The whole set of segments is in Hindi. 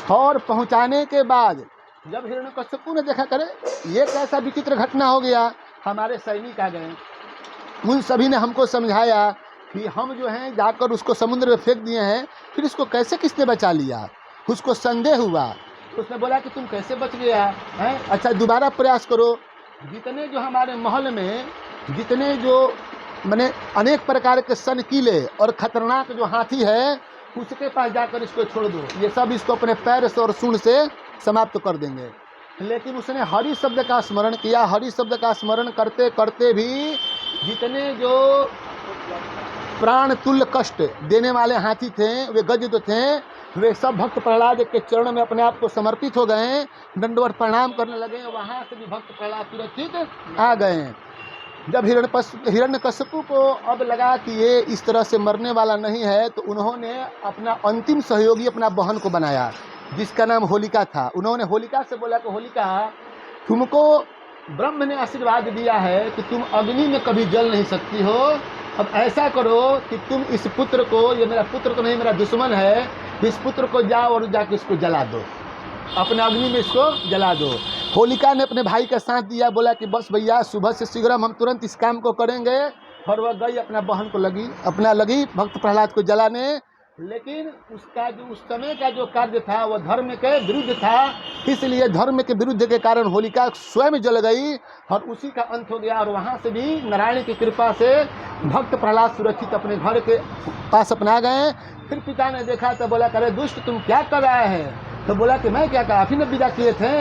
और पहुंचाने के बाद जब हिरण्यकश्यपु ने देखा, करे ये कैसा विचित्र घटना हो गया, हमारे सैनिक आ गए, उन सभी ने हमको समझाया कि हम जो हैं जाकर उसको समुद्र में फेंक दिए हैं, फिर इसको कैसे किसने बचा लिया। उसको संदेह हुआ, तो उसने बोला कि तुम कैसे बच गया है, अच्छा दोबारा प्रयास करो। जितने जो हमारे महल में जितने जो माने अनेक प्रकार के सनकीले और खतरनाक जो हाथी है, उसके पास जाकर इसको छोड़ दो, ये सब इसको अपने पैर से और सूंड से समाप्त कर देंगे। लेकिन उसने हरि शब्द का स्मरण किया। हरि शब्द का स्मरण करते करते भी जितने जो प्राण तुल्य कष्ट देने वाले हाथी थे, वे गज थे, वे सब भक्त प्रहलाद के चरण में अपने आप को समर्पित हो गए, दंडवत प्रणाम करने लगे। वहाँ से भी भक्त प्रहलाद सुरक्षित आ गए। जब हिरण्यकश्यपु को अब लगा कि ये इस तरह से मरने वाला नहीं है, तो उन्होंने अपना अंतिम सहयोगी अपना बहन को बनाया, जिसका नाम होलिका था। उन्होंने होलिका से बोला कि होलिका, तुमको ब्रह्म ने आशीर्वाद दिया है कि तुम अग्नि में कभी जल नहीं सकती हो। अब ऐसा करो कि तुम इस पुत्र को, ये मेरा पुत्र तो नहीं, मेरा दुश्मन है, इस पुत्र को जाओ और जाके इसको जला दो, अपने अग्नि में इसको जला दो। होलिका ने अपने भाई का साथ दिया, बोला कि बस भैया सुबह से शीघ्र हम तुरंत इस काम को करेंगे। और वह गई अपना बहन को लगी भक्त प्रहलाद को जलाने। लेकिन उसका जो उस समय का जो कार्य था वह धर्म के विरुद्ध था, इसलिए धर्म के विरुद्ध के कारण होलिका स्वयं जल गई और उसी का अंत हो गया। और वहाँ से भी नारायण की कृपा से भक्त प्रहलाद सुरक्षित अपने घर के पास अपना गए। फिर पिता ने देखा तो बोला, अरे दुष्ट तुम क्या कर रहा है? तो बोला कि मैं क्या कहा, आप ही ने विदा किए थे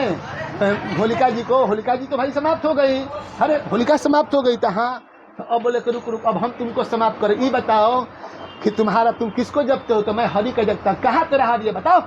होलिका जी को। होलिका जी तो भाई समाप्त हो गई। अरे होलिका समाप्त हो गई तो हाँ, तो अब बोले कि रुक अब हम तुमको समाप्त करें। ये बताओ कि तुम किसको जपते हो? तो मैं हरि का जपता। कहाँ तेरा हरि है बताओ?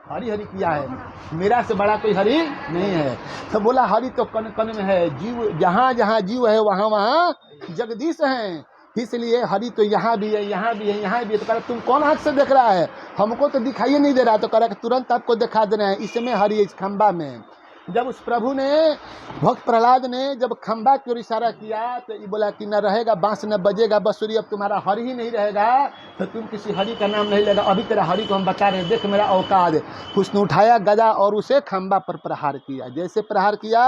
हरि हरि किया है, मेरा से बड़ा कोई हरि नहीं है। तो बोला हरि तो कण कण में है, जीव जहाँ जहाँ जीव है वहाँ वहाँ जगदीश है, इसलिए हरि तो यहाँ भी है, यहाँ भी है, यहाँ भी है। तो कह तुम कौन आँख से देख रहा है? हमको तो दिखाई नहीं दे रहा। तो कह रहा तुरंत आपको दिखा देना है, इसमें हरि इस खंबा में। जब उस प्रभु ने, भक्त प्रहलाद ने जब खंबा की ओर इशारा किया तो ये बोला कि न रहेगा बांस न बजेगा बांसुरी, अब तुम्हारा हरि ही नहीं रहेगा तो तुम किसी हरि का नाम नहीं लेगा। अभी तेरा हरि को हम बता रहे हैं, देख मेरा औकात। उसने उठाया गदा और उसे खंबा पर प्रहार किया। जैसे प्रहार किया,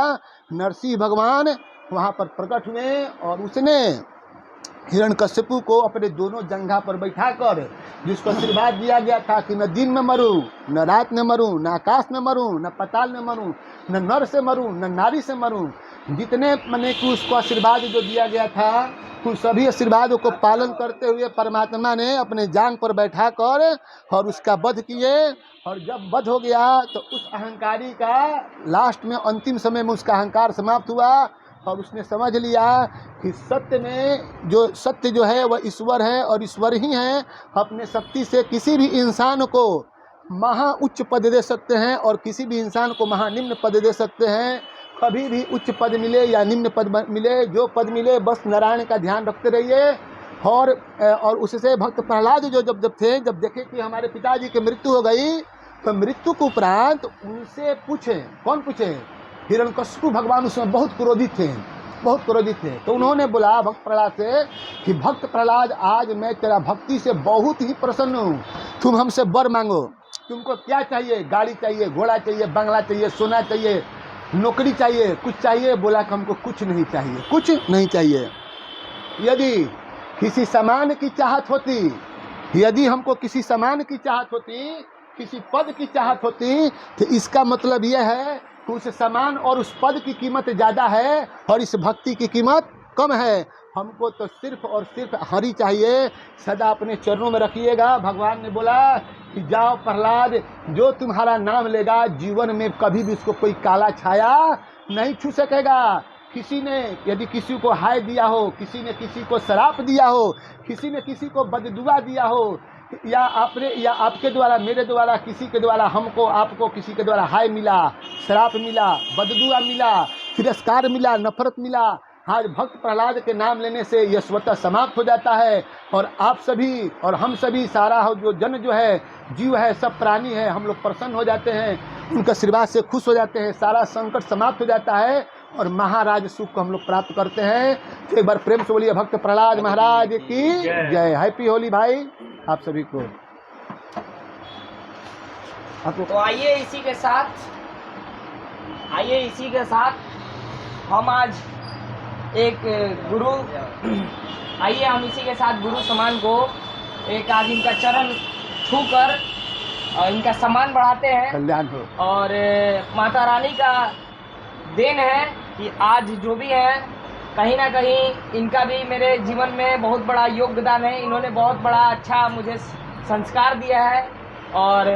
नरसिंह भगवान वहाँ पर प्रकट हुए और उसने हिरण्यकश्यपु को अपने दोनों जंघा पर बैठाकर, जिसको आशीर्वाद दिया गया था कि न दिन में मरूं, न रात में मरूं, न आकाश में मरूं, न पाताल में मरूं, न नर से मरूं, न नारी से मरूं, जितने मैंने कि उसको आशीर्वाद जो दिया गया था, उन सभी आशीर्वादों को पालन करते हुए परमात्मा ने अपने जांग पर बैठाकर और उसका वध किए। और जब वध हो गया तो उस अहंकारी का लास्ट में अंतिम समय में उसका अहंकार समाप्त हुआ और उसने समझ लिया कि सत्य जो है वह ईश्वर है और ईश्वर ही है। अपने शक्ति से किसी भी इंसान को महा उच्च पद दे सकते हैं और किसी भी इंसान को महा निम्न पद दे सकते हैं। कभी भी उच्च पद मिले या निम्न पद मिले, जो पद मिले बस नारायण का ध्यान रखते रहिए। और उससे भक्त प्रहलाद जब थे, जब देखे कि हमारे पिताजी की मृत्यु हो गई, तो मृत्यु के उपरांत उनसे पूछे, कौन पूछे? हिरण्यकश्यपु भगवान उसमें बहुत क्रोधित थे। तो उन्होंने बोला भक्त प्रहलाद से कि भक्त प्रहलाद, आज मैं तेरा भक्ति से बहुत ही प्रसन्न हूँ, तुम हमसे वर मांगो। तुमको क्या चाहिए? गाड़ी चाहिए, घोड़ा चाहिए, बंगला चाहिए, सोना चाहिए, नौकरी चाहिए, कुछ चाहिए? बोला कि हमको कुछ नहीं चाहिए, कुछ नहीं चाहिए। यदि किसी सामान की चाहत होती, यदि हमको किसी सामान की चाहत होती, किसी पद की चाहत होती, तो इसका मतलब यह है कि उस सामान और उस पद की कीमत ज़्यादा है और इस भक्ति की कीमत कम है। हमको तो सिर्फ और सिर्फ हरि चाहिए, सदा अपने चरणों में रखिएगा। भगवान ने बोला कि जाओ प्रहलाद, जो तुम्हारा नाम लेगा जीवन में कभी भी उसको कोई काला छाया नहीं छू सकेगा। किसी ने यदि किसी को हाय दिया हो, किसी ने किसी को शराप दिया हो, किसी ने किसी को बददुआ दिया हो, या आपके द्वारा, मेरे द्वारा, किसी के द्वारा हमको, आपको किसी के द्वारा हाय मिला, शराप मिला, बददुआ मिला, तिरस्कार मिला, नफरत मिला, आज भक्त प्रहलाद के नाम लेने से यह स्वतः समाप्त हो जाता है। और आप सभी और हम सभी, सारा जो जन जो है, जीव है, सब प्राणी है, हम लोग प्रसन्न हो जाते हैं, उनका आशीर्वाद से खुश हो जाते हैं, सारा संकट समाप्त हो जाता है और महाराज सुख को हम लोग प्राप्त करते हैं। तो एक बार प्रेम से बोलिए भक्त प्रहलाद महाराज की जय। हैप्पी होली भाई आप सभी को। आपको तो आइए इसी के साथ हम आज एक गुरु आइए हम इसी के साथ गुरु समान को एक आज इनका चरण छूकर और इनका सम्मान बढ़ाते हैं। कल्याण हो। और माता रानी का देन है कि आज जो भी है कहीं ना कहीं इनका भी मेरे जीवन में बहुत बड़ा योगदान है। इन्होंने बहुत बड़ा अच्छा मुझे संस्कार दिया है। और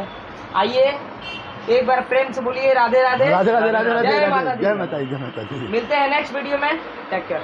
आइए एक बार प्रेम से बोलिए राधे राधे। राधे राधे राधे राधे जय माता राधे, दी। जय माता दी, जय माता दी। मिलते हैं नेक्स्ट वीडियो में। Take care.